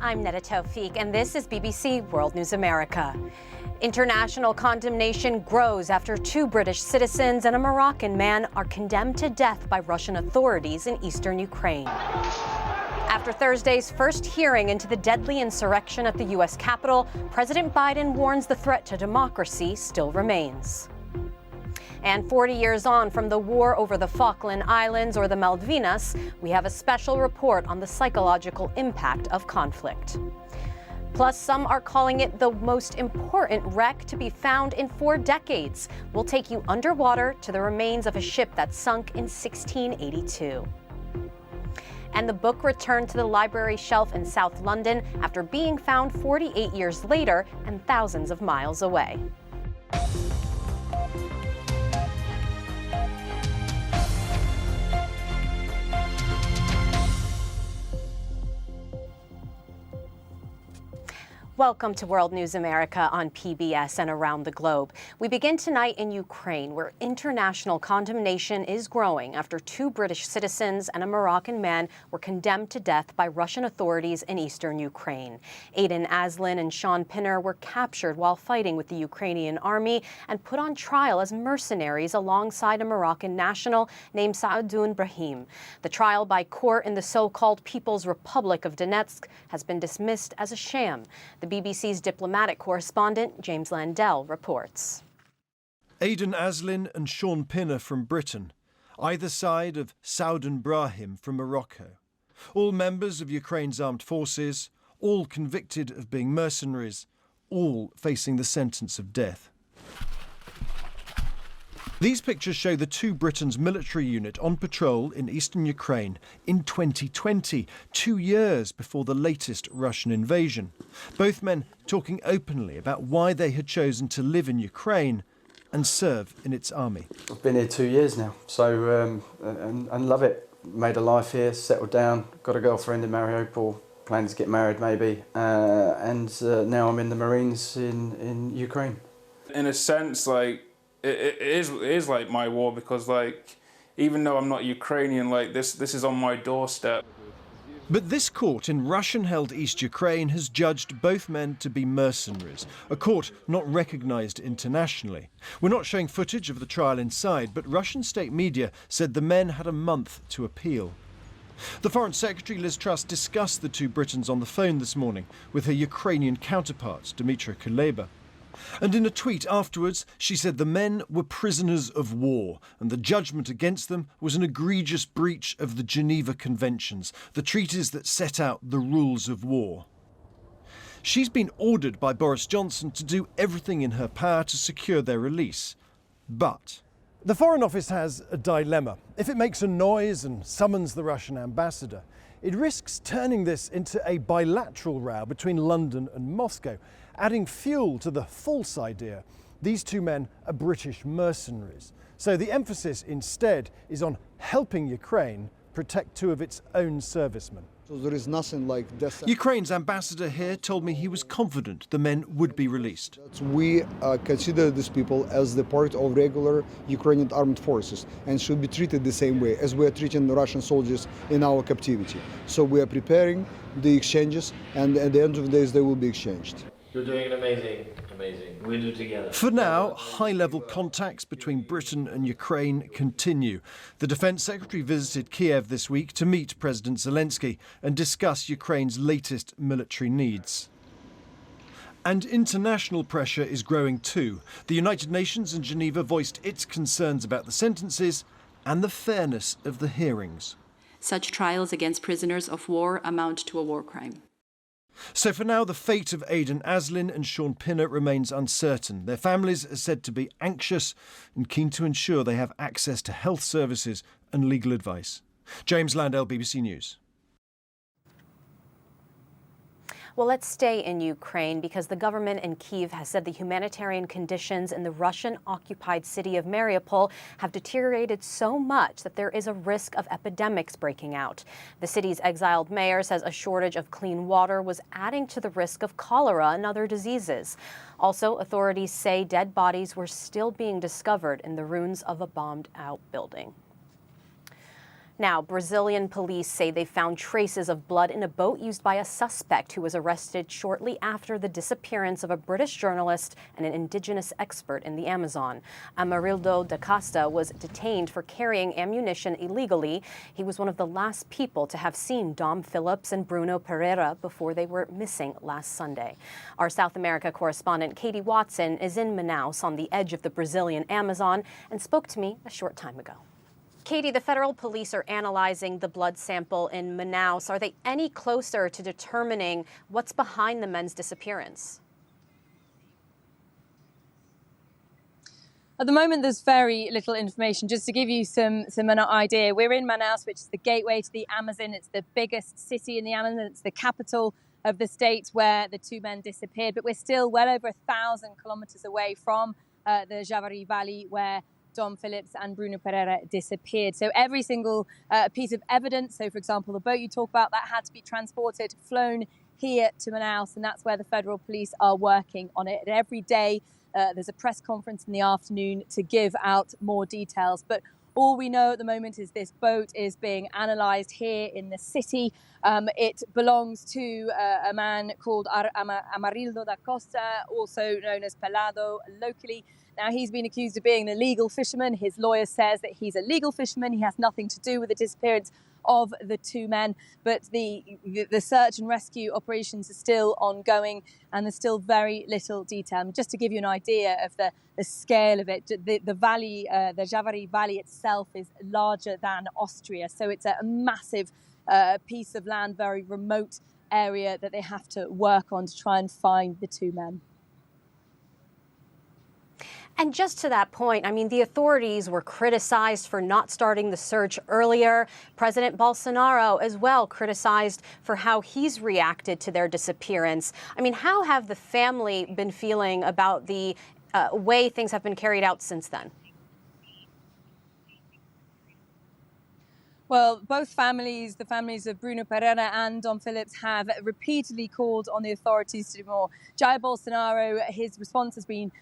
I'm Tawfik, and this is BBC World News America. International condemnation grows after 2 British citizens and a Moroccan man are condemned to death by Russian authorities in eastern Ukraine. After Thursday's first hearing into the deadly insurrection at the U.S. Capitol, President Biden warns the threat to democracy still remains. And 40 years on from the war over the Falkland Islands or the Malvinas, we have a special report on the psychological impact of conflict. Plus, some are calling it the most important wreck to be found in 4 decades. We'll take you underwater to the remains of a ship that sunk in 1682. And the book returned to the library shelf in South London after being found 48 years later and thousands of miles away. Welcome to World News America on PBS and around the globe. We begin tonight in Ukraine, where international condemnation is growing after 2 British citizens and a Moroccan man were condemned to death by Russian authorities in eastern Ukraine. Aiden Aslin and Sean Pinner were captured while fighting with the Ukrainian army and put on trial as mercenaries alongside a Moroccan national named Saadun Brahim. The trial by court in the so-called People's Republic of Donetsk has been dismissed as a sham. The BBC's diplomatic correspondent, James Landell, reports. Aiden Aslin and Sean Pinner from Britain, either side of Saadun Brahim from Morocco. All members of Ukraine's armed forces, all convicted of being mercenaries, all facing the sentence of death. These pictures show the 2 Britain's military unit on patrol in eastern Ukraine in 2020, 2 years before the latest Russian invasion. Both men talking openly about why they had chosen to live in Ukraine and serve in its army. I've been here 2 years now, so and love it. Made a life here, settled down, got a girlfriend in Mariupol, plan to get married maybe, and now I'm in the Marines in Ukraine. In a sense, like, it is like my war, because like, even though I'm not Ukrainian, like this is on my doorstep. But this court in Russian-held East Ukraine has judged both men to be mercenaries, a court not recognised internationally. We're not showing footage of the trial inside, but Russian state media said the men had a month to appeal. The Foreign Secretary Liz Truss discussed the 2 Britons on the phone this morning with her Ukrainian counterpart, Dmytro Kuleba. And in a tweet afterwards, she said the men were prisoners of war and the judgment against them was an egregious breach of the Geneva Conventions, the treaties that set out the rules of war. She's been ordered by Boris Johnson to do everything in her power to secure their release. But the Foreign Office has a dilemma. If it makes a noise and summons the Russian ambassador, it risks turning this into a bilateral row between London and Moscow, adding fuel to the false idea these 2 men are British mercenaries. So the emphasis instead is on helping Ukraine protect 2 of its own servicemen. So there is nothing like this. Ukraine's ambassador here told me he was confident the men would be released. We consider these people as the part of regular Ukrainian armed forces and should be treated the same way as we are treating the Russian soldiers in our captivity. So we are preparing the exchanges, and at the end of the days they will be exchanged. You're doing amazing. We do together. For now, high-level contacts between Britain and Ukraine continue. The Defence Secretary visited Kiev this week to meet President Zelensky and discuss Ukraine's latest military needs. And international pressure is growing too. The United Nations in Geneva voiced its concerns about the sentences and the fairness of the hearings. Such trials against prisoners of war amount to a war crime. So for now, the fate of Aiden Aslin and Sean Pinner remains uncertain. Their families are said to be anxious and keen to ensure they have access to health services and legal advice. James Landell, BBC News. Well, let's stay in Ukraine because the government in Kyiv has said the humanitarian conditions in the Russian-occupied city of Mariupol have deteriorated so much that there is a risk of epidemics breaking out. The city's exiled mayor says a shortage of clean water was adding to the risk of cholera and other diseases. Also, authorities say dead bodies were still being discovered in the ruins of a bombed-out building. Now, Brazilian police say they found traces of blood in a boat used by a suspect who was arrested shortly after the disappearance of a British journalist and an indigenous expert in the Amazon. Amarildo da Costa was detained for carrying ammunition illegally. He was one of the last people to have seen Dom Phillips and Bruno Pereira before they were missing last Sunday. Our South America correspondent Katie Watson is in Manaus on the edge of the Brazilian Amazon and spoke to me a short time ago. Katie, the federal police are analyzing the blood sample in Manaus. Are they any closer to determining what's behind the men's disappearance? At the moment, there's very little information. Just to give you some idea, we're in Manaus, which is the gateway to the Amazon. It's the biggest city in the Amazon. It's the capital of the state where the two men disappeared. But we're still well over 1,000 kilometers away from the Javari Valley, where Dom Phillips and Bruno Pereira disappeared. So every single piece of evidence, so for example, the boat you talk about, that had to be transported, flown here to Manaus, and that's where the federal police are working on it. And every day there's a press conference in the afternoon to give out more details. But all we know at the moment is this boat is being analysed here in the city. It belongs to a man called Amarildo da Costa, also known as Pelado locally. Now, he's been accused of being an illegal fisherman. His lawyer says that he's a legal fisherman. He has nothing to do with the disappearance of the two men. But the search and rescue operations are still ongoing, and there's still very little detail. Just to give you an idea of the scale of it, the valley, the Javari Valley itself is larger than Austria. So it's a massive piece of land, very remote area that they have to work on to try and find the two men. And just to that point, I mean, the authorities were criticized for not starting the search earlier. President Bolsonaro as well criticized for how he's reacted to their disappearance. I mean, how have the family been feeling about the way things have been carried out since then? Well, both families, the families of Bruno Pereira and Dom Phillips, have repeatedly called on the authorities to do more. Jair Bolsonaro, his response has been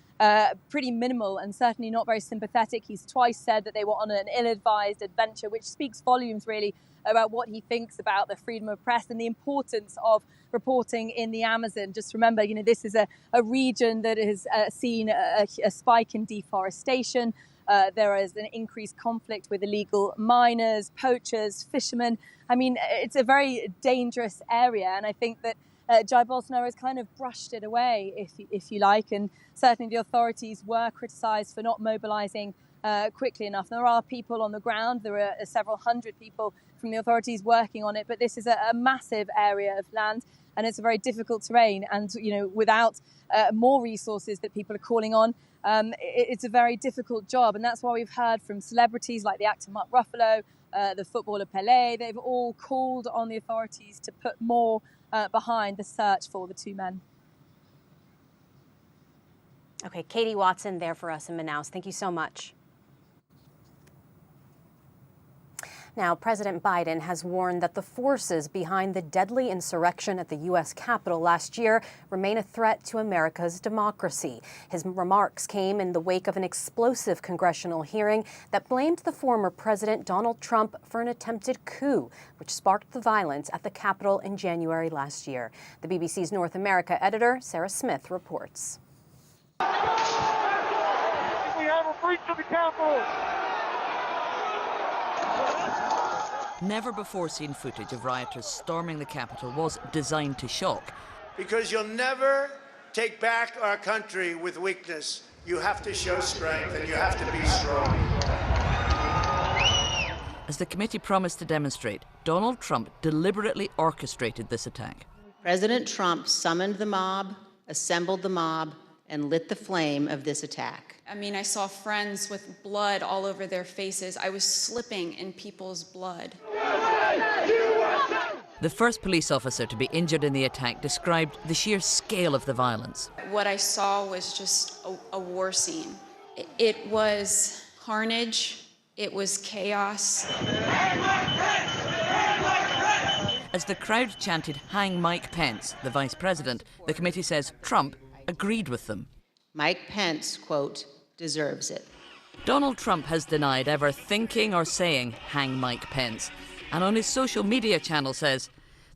pretty minimal and certainly not very sympathetic. He's twice said that they were on an ill-advised adventure, which speaks volumes, really, about what he thinks about the freedom of press and the importance of reporting in the Amazon. Just remember, you know, this is a region that has seen a spike in deforestation. There is an increased conflict with illegal miners, poachers, fishermen. I mean, it's a very dangerous area, and I think that Jair Bolsonaro has kind of brushed it away, if you like, and certainly the authorities were criticised for not mobilising quickly enough. There are people on the ground. There are several hundred people from the authorities working on it, but this is a massive area of land, and it's a very difficult terrain. And you know, without more resources that people are calling on, it's a very difficult job. And that's why we've heard from celebrities like the actor Mark Ruffalo, the footballer Pelé. They've all called on the authorities to put more behind the search for the two men. Okay, Katie Watson there for us in Manaus. Thank you so much. Now, President Biden has warned that the forces behind the deadly insurrection at the U.S. Capitol last year remain a threat to America's democracy. His remarks came in the wake of an explosive congressional hearing that blamed the former President Donald Trump for an attempted coup, which sparked the violence at the Capitol in January last year. The BBC's North America editor, Sarah Smith, reports. We have a breach of the Capitol. Never before seen footage of rioters storming the Capitol was designed to shock. Because you'll never take back our country with weakness. You have to show strength and you have to be strong. As the committee promised to demonstrate, Donald Trump deliberately orchestrated this attack. President Trump summoned the mob, assembled the mob, and lit the flame of this attack. I mean, I saw friends with blood all over their faces. I was slipping in people's blood. The first police officer to be injured in the attack described the sheer scale of the violence. What I saw was just a war scene. It was carnage. It was chaos. As the crowd chanted, "Hang Mike Pence," the vice president, the committee says Trump agreed with them. Mike Pence, quote, deserves it. Donald Trump has denied ever thinking or saying, "Hang Mike Pence," and on his social media channel says,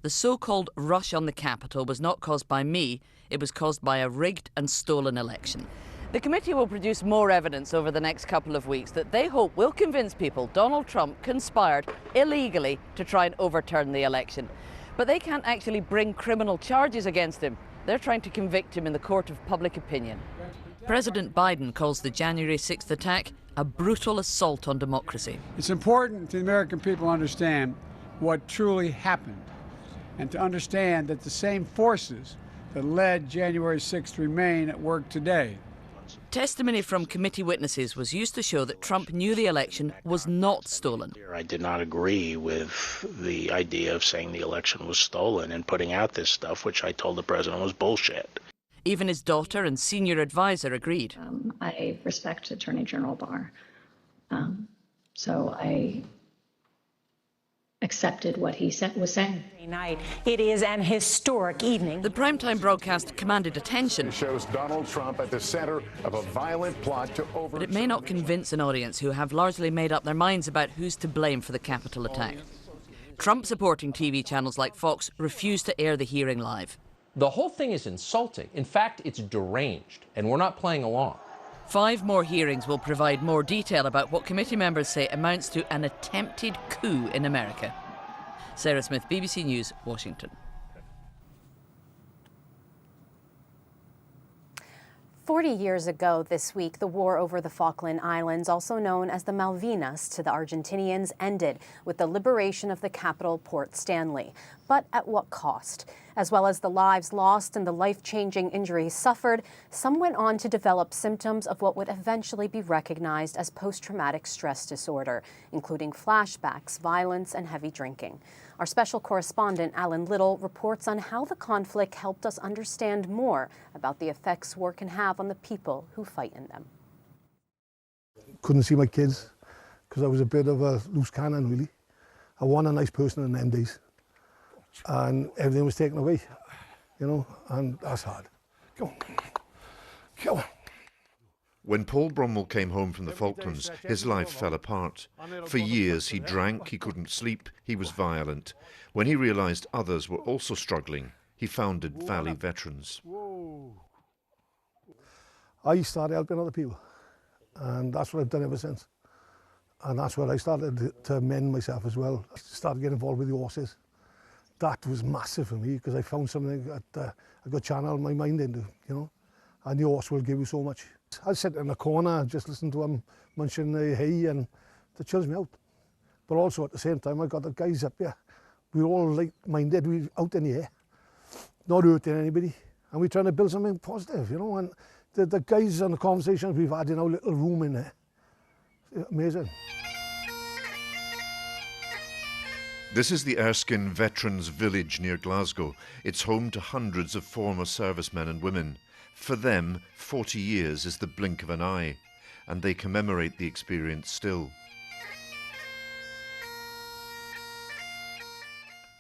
"The so-called rush on the Capitol was not caused by me, it was caused by a rigged and stolen election." The committee will produce more evidence over the next couple of weeks that they hope will convince people Donald Trump conspired illegally to try and overturn the election. But they can't actually bring criminal charges against him. They're trying to convict him in the court of public opinion. President Biden calls the January 6th attack a brutal assault on democracy. It's important the American people understand what truly happened and to understand that the same forces that led January 6th remain at work today. Testimony from committee witnesses was used to show that Trump knew the election was not stolen. I did not agree with the idea of saying the election was stolen and putting out this stuff, which I told the president was bullshit. Even his daughter and senior advisor agreed. I respect Attorney General Barr, so I accepted what he was saying. Night. It is an historic evening. The primetime broadcast commanded attention. It shows Donald Trump at the center of a violent plot to But it may not convince an audience who have largely made up their minds about who's to blame for the Capitol attack. Trump-supporting TV channels like Fox refuse to air the hearing live. The whole thing is insulting. In fact, it's deranged, and we're not playing along. 5 more hearings will provide more detail about what committee members say amounts to an attempted coup in America. Sarah Smith, BBC News, Washington. 40 years ago this week, the war over the Falkland Islands, also known as the Malvinas to the Argentinians, ended with the liberation of the capital, Port Stanley. But at what cost? As well as the lives lost and the life-changing injuries suffered, some went on to develop symptoms of what would eventually be recognized as post-traumatic stress disorder, including flashbacks, violence, and heavy drinking. Our special correspondent, Alan Little, reports on how the conflict helped us understand more about the effects war can have on the people who fight in them. Couldn't see my kids because I was a bit of a loose cannon, really. I wasn't a nice person in them days. And everything was taken away, you know, and that's hard. Go on. Go on. When Paul Bromwell came home from the Falklands, his life fell apart. For years he drank, he couldn't sleep, he was violent. When he realised others were also struggling, he founded Valley Veterans. I started helping other people, and that's what I've done ever since. And that's where I started to mend myself as well. I started getting involved with the horses. That was massive for me because I found something that I could channel my mind into, you know, and the horse will give you so much. I sit in a corner and just listen to them munching the hay, and that chills me out. But also at the same time, I got the guys up here. We're all like-minded, we're out in the air, not hurting anybody, and we're trying to build something positive, you know, and the guys and the conversations we've had in our little room in there, amazing. This is the Erskine Veterans Village near Glasgow. It's home to hundreds of former servicemen and women. For them, 40 years is the blink of an eye, and they commemorate the experience still.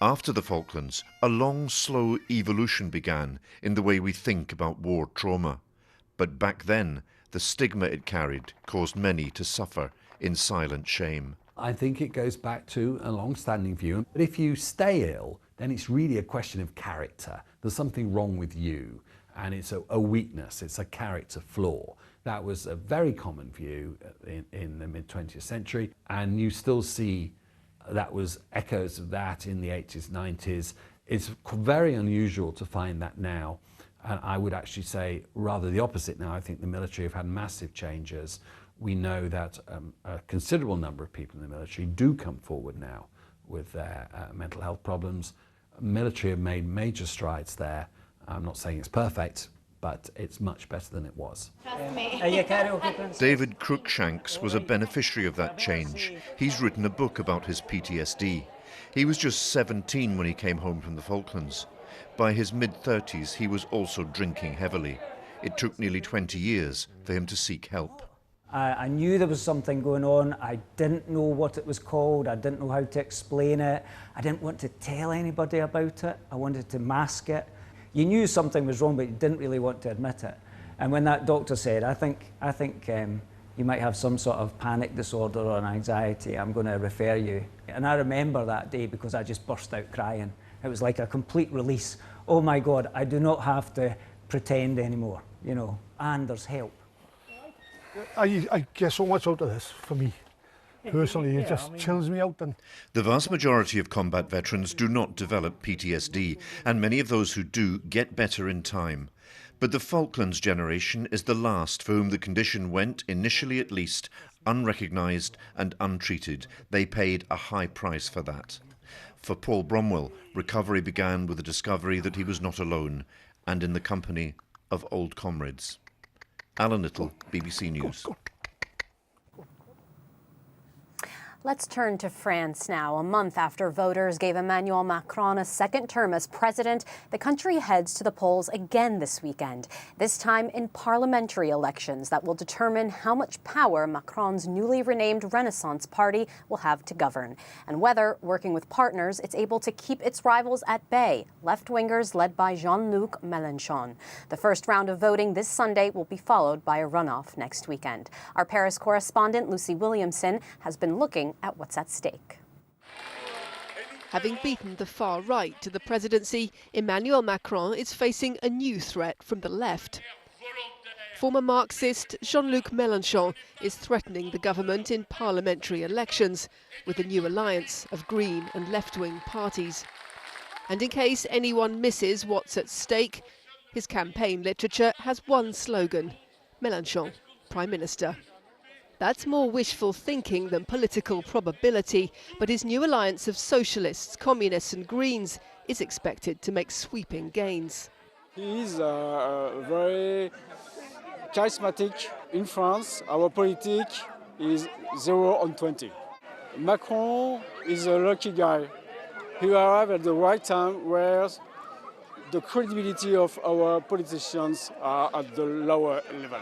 After the Falklands, a long, slow evolution began in the way we think about war trauma. But back then, the stigma it carried caused many to suffer in silent shame. I think it goes back to a long-standing view. But if you stay ill, then it's really a question of character. There's something wrong with you, and it's a weakness, it's a character flaw. That was a very common view in the mid-20th century, and you still see that was echoes of that in the 80s, 90s. It's very unusual to find that now, and I would actually say rather the opposite now. I think the military have had massive changes. We know that a considerable number of people in the military do come forward now with their mental health problems. Military have made major strides there. I'm not saying it's perfect, but it's much better than it was. David Cruikshanks was a beneficiary of that change. He's written a book about his PTSD. He was just 17 when he came home from the Falklands. By his mid-30s, he was also drinking heavily. It took nearly 20 years for him to seek help. I knew there was something going on. I didn't know what it was called. I didn't know how to explain it. I didn't want to tell anybody about it. I wanted to mask it. You knew something was wrong, but you didn't really want to admit it. And when that doctor said, I think you might have some sort of panic disorder or an anxiety, I'm going to refer you. And I remember that day because I just burst out crying. It was like a complete release. Oh my God, I do not have to pretend anymore, you know, and there's help. I get so much out of this, for me. Personally, it just chills me out. And the vast majority of combat veterans do not develop PTSD, and many of those who do get better in time. But the Falklands generation is the last for whom the condition went, initially at least, unrecognised and untreated. They paid a high price for that. For Paul Bromwell, recovery began with the discovery that he was not alone, and in the company of old comrades. Alan Little, BBC News. Let's turn to France now. A month after voters gave Emmanuel Macron a second term as president, the country heads to the polls again this weekend, this time in parliamentary elections that will determine how much power Macron's newly renamed Renaissance Party will have to govern, and whether, working with partners, it's able to keep its rivals at bay, left-wingers led by Jean-Luc Mélenchon. The first round of voting this Sunday will be followed by a runoff next weekend. Our Paris correspondent, Lucy Williamson, has been looking at what's at stake. Having beaten the far right to the presidency, Emmanuel Macron is facing a new threat from the left. Former Marxist Jean-Luc Mélenchon is threatening the government in parliamentary elections with a new alliance of green and left-wing parties. And in case anyone misses what's at stake, his campaign literature has one slogan: Mélenchon, Prime Minister. That's more wishful thinking than political probability, but his new alliance of socialists, communists and greens is expected to make sweeping gains. He is very charismatic in France. Our politics is 0 on 20. Macron is a lucky guy. He arrived at the right time where the credibility of our politicians are at the lower level.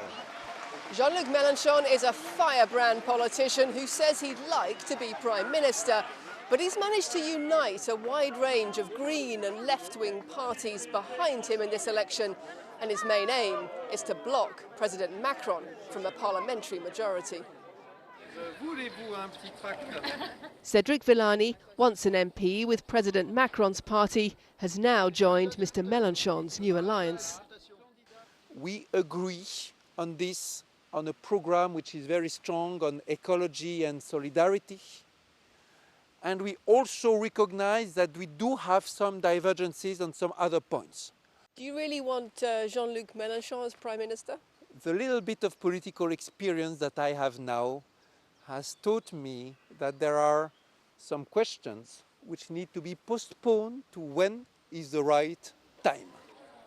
Jean-Luc Mélenchon is a firebrand politician who says he'd like to be Prime Minister, but he's managed to unite a wide range of green and left-wing parties behind him in this election, and his main aim is to block President Macron from a parliamentary majority. Cédric Villani, once an MP with President Macron's party, has now joined Mr. Mélenchon's new alliance. We agree on this, on a program which is very strong on ecology and solidarity. And we also recognize that we do have some divergences on some other points. Do you really want Jean-Luc Mélenchon as Prime Minister? The little bit of political experience that I have now has taught me that there are some questions which need to be postponed to when is the right time.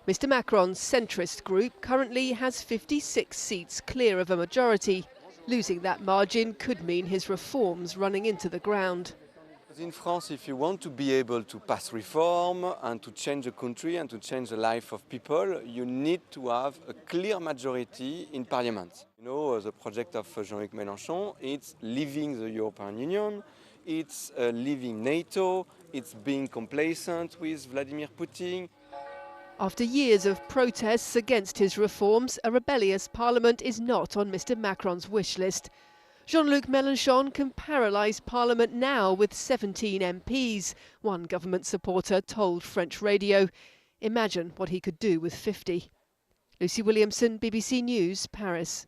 Mr. Macron's centrist group currently has 56 seats clear of a majority. Losing that margin could mean his reforms running into the ground. In France, if you want to be able to pass reform and to change the country and to change the life of people, you need to have a clear majority in parliament. You know, the project of Jean-Luc Mélenchon, it's leaving the European Union, it's leaving NATO, it's being complacent with Vladimir Putin. After years of protests against his reforms, a rebellious parliament is not on Mr. Macron's wish list. Jean-Luc Mélenchon can paralyse Parliament now with 17 MPs, one government supporter told French radio. Imagine what he could do with 50. Lucy Williamson, BBC News, Paris.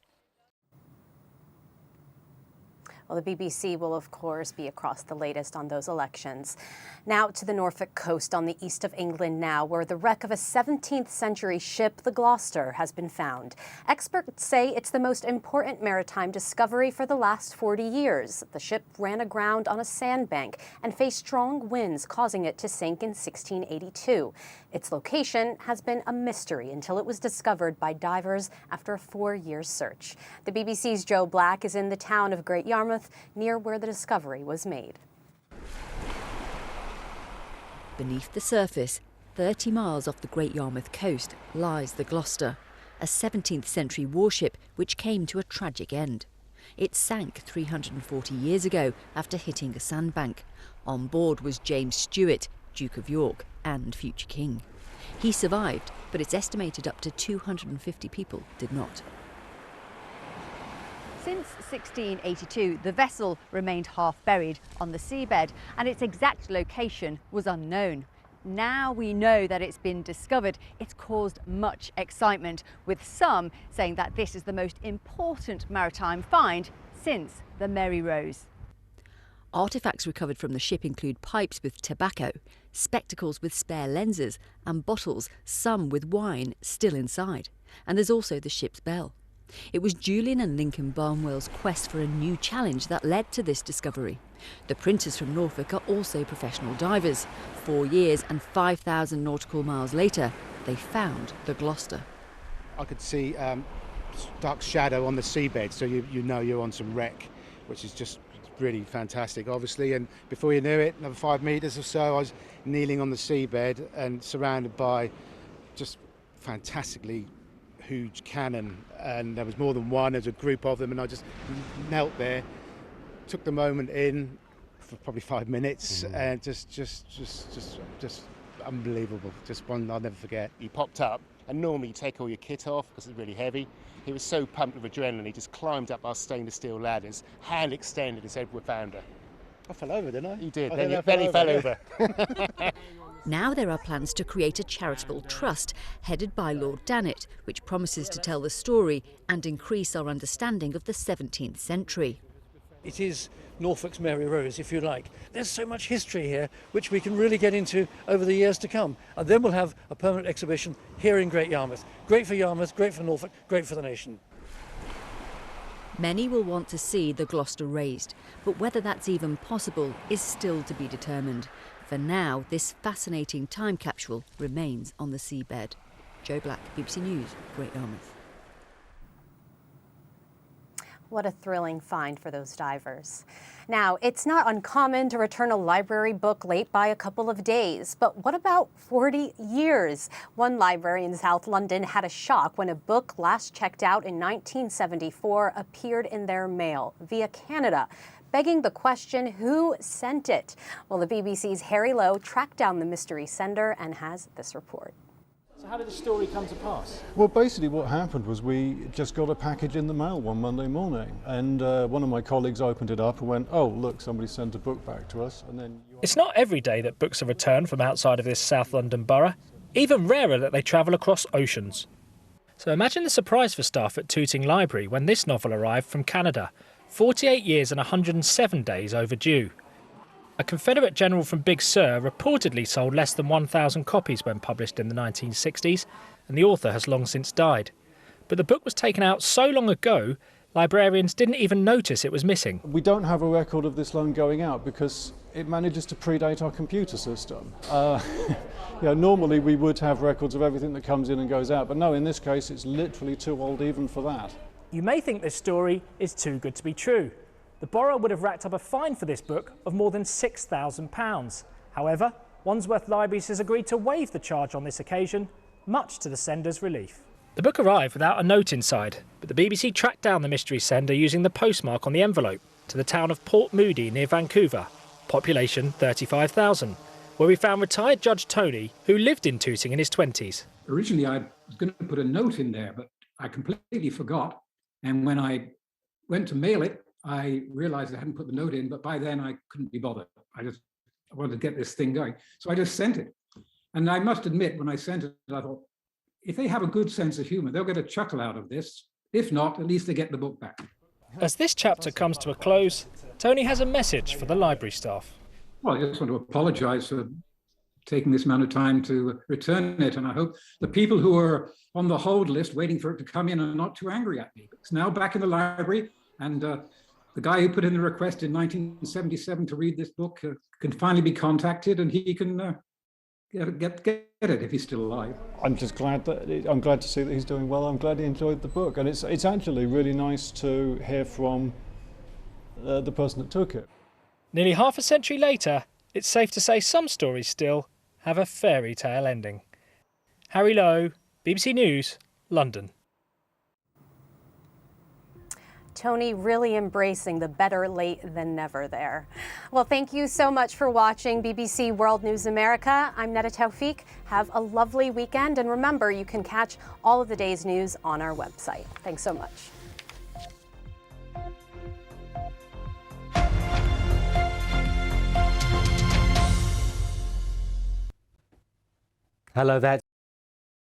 Well, the BBC will, of course, be across the latest on those elections. Now to the Norfolk coast on the east of England now, where the wreck of a 17th century ship, the Gloucester, has been found. Experts say it's the most important maritime discovery for the last 40 years. The ship ran aground on a sandbank and faced strong winds, causing it to sink in 1682. Its location has been a mystery until it was discovered by divers after a 4-year search. The BBC's Joe Black is in the town of Great Yarmouth, near where the discovery was made. Beneath the surface, 30 miles off the Great Yarmouth coast, lies the Gloucester, a 17th century warship which came to a tragic end. It sank 340 years ago after hitting a sandbank. On board was James Stuart, Duke of York and future king. He survived, but it's estimated up to 250 people did not. Since 1682, the vessel remained half buried on the seabed and its exact location was unknown. Now we know that it's been discovered. It's caused much excitement, with some saying that this is the most important maritime find since the Mary Rose. Artefacts recovered from the ship include pipes with tobacco, spectacles with spare lenses, and bottles, some with wine, still inside. And there's also the ship's bell. It was Julian and Lincoln Barnwell's quest for a new challenge that led to this discovery. The printers from Norfolk are also professional divers. 4 years and 5,000 nautical miles later, they found the Gloucester. I could see dark shadow on the seabed, so you know you're on some wreck, which is just really fantastic, obviously. And before you knew it, another 5 metres or so, I was kneeling on the seabed and surrounded by just fantastically huge cannon, and there was more than one. There was a group of them, and I just knelt there, took the moment in for probably 5 minutes, and just unbelievable. Just one I'll never forget. He popped up, and normally you take all your kit off because it's really heavy. He was so pumped with adrenaline, he just climbed up our stainless steel ladders, hand extended, and said, "We found her." I fell over, didn't I? You did. Then he fell over. Now there are plans to create a charitable trust headed by Lord Dannatt, which promises to tell the story and increase our understanding of the 17th century. It is Norfolk's Mary Rose, if you like. There's so much history here which we can really get into over the years to come. And then we'll have a permanent exhibition here in Great Yarmouth. Great for Yarmouth, great for Norfolk, great for the nation. Many will want to see the Gloucester raised, but whether that's even possible is still to be determined. For now, this fascinating time capsule remains on the seabed. Jo Black, BBC News, Great Yarmouth. What a thrilling find for those divers. Now, it's not uncommon to return a library book late by a couple of days, but what about 40 years? One library in South London had a shock when a book last checked out in 1974 appeared in their mail via Canada, begging the question, who sent it? Well, the BBC's Harry Lowe tracked down the mystery sender and has this report. So how did the story come to pass? Well, basically what happened was we just got a package in the mail one Monday morning, and one of my colleagues opened it up and went, "Oh, look, somebody sent a book back to us." And then It's not every day that books are returned from outside of this South London borough, even rarer that they travel across oceans. So imagine the surprise for staff at Tooting Library when this novel arrived from Canada, 48 years and 107 days overdue. A Confederate general from Big Sur reportedly sold less than 1,000 copies when published in the 1960s, and the author has long since died. But the book was taken out so long ago, librarians didn't even notice it was missing. we don't have a record of this loan going out because it manages to predate our computer system. Normally we would have records of everything that comes in and goes out, but no, in this case it's literally too old even for that. You may think this story is too good to be true. The borough would have racked up a fine for this book of more than £6,000. However, Wandsworth Libraries has agreed to waive the charge on this occasion, much to the sender's relief. The book arrived without a note inside, but the BBC tracked down the mystery sender using the postmark on the envelope to the town of Port Moody near Vancouver, population 35,000, where we found retired Judge Tony, who lived in Tooting in his 20s. Originally, I was going to put a note in there, but I completely forgot. And when I went to mail it, I realized I hadn't put the note in, but by then I couldn't be bothered. I wanted to get this thing going. So I just sent it. And I must admit, when I sent it, I thought, if they have a good sense of humor, they'll get a chuckle out of this. If not, at least they get the book back. As this chapter comes to a close, Tony has a message for the library staff. Well, I just want to apologize for taking this amount of time to return it. And I hope the people who are on the hold list waiting for it to come in are not too angry at me. It's now back in the library, and the guy who put in the request in 1977 to read this book can finally be contacted, and he can get it if he's still alive. I'm just glad I'm glad to see that he's doing well. I'm glad he enjoyed the book, and it's actually really nice to hear from the person that took it. Nearly half a century later, it's safe to say some stories still have a fairy tale ending. Harry Lowe, BBC News, London. Tony really embracing the better late than never there. Well, thank you so much for watching BBC World News America. I'm Tawfik. Have a lovely weekend, and remember, you can catch all of the day's news on our website. Thanks so much. Hello there.